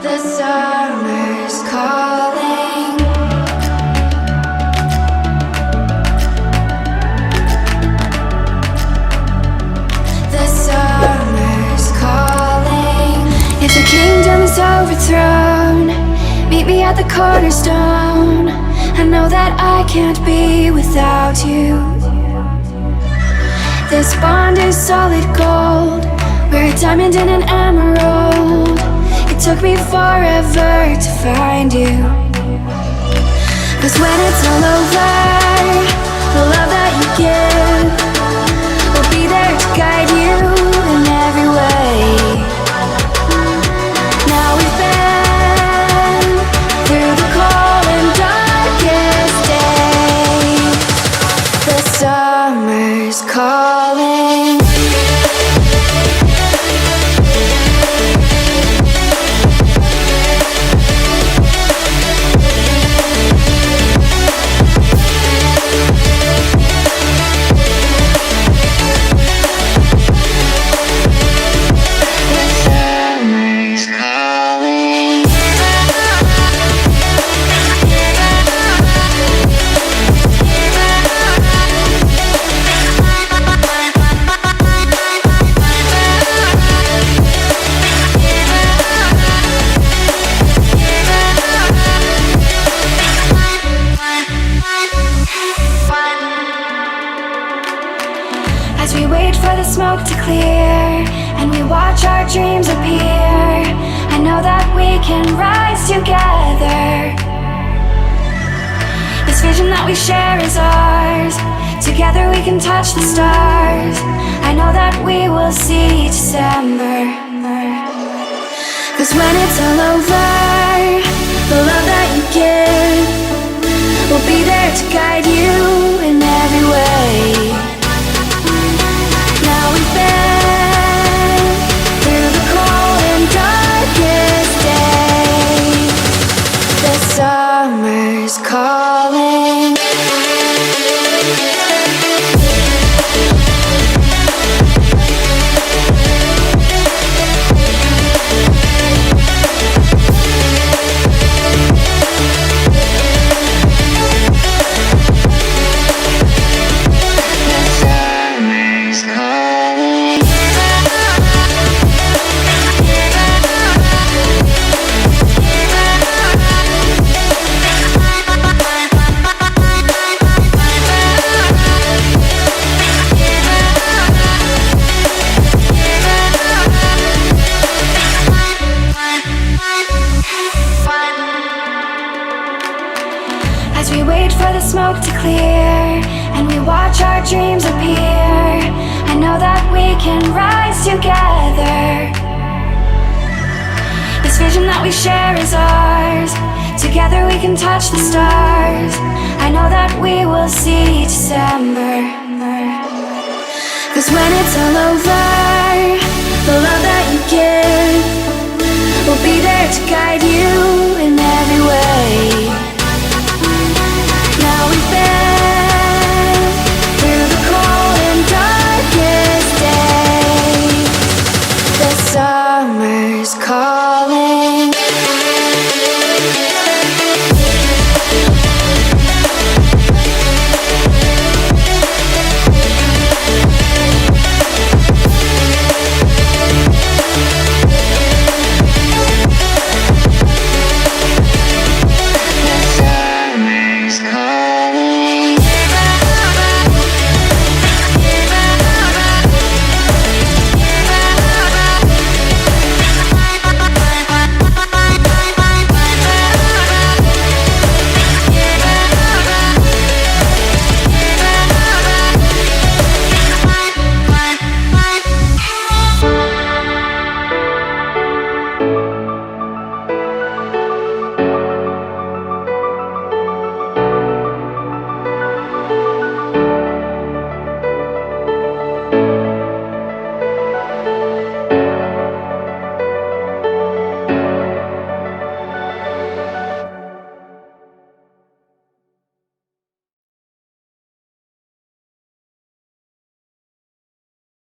The summer's calling. The summer's calling. If the kingdom is overthrown, meet me at the cornerstone. I know that I can't be without you. This bond is solid gold. We're a diamond and an emerald. It took me forever to find you. 'Cause when it's all over, the love that you give will be there to guide you in every way. Now we've been through the cold and darkest days. The summer's calling. As we wait for the smoke to clear and we watch our dreams appear, I know that we can rise together. This vision that we share is ours. Together we can touch the stars. I know that we will see December. 'Cause when it's all over, the love that you give will be there to guide you in every way. Now we've been through the cold and darkest days. The summer's calling. As we wait for the smoke to clear and we watch our dreams appear, I know that we can rise together. This vision that we share is ours. Together we can touch the stars. I know that we will see December. 'Cause when it's all over, the love that you give will be there to guide you in every way. Now we've been through the cold and darkest days. The summer's call.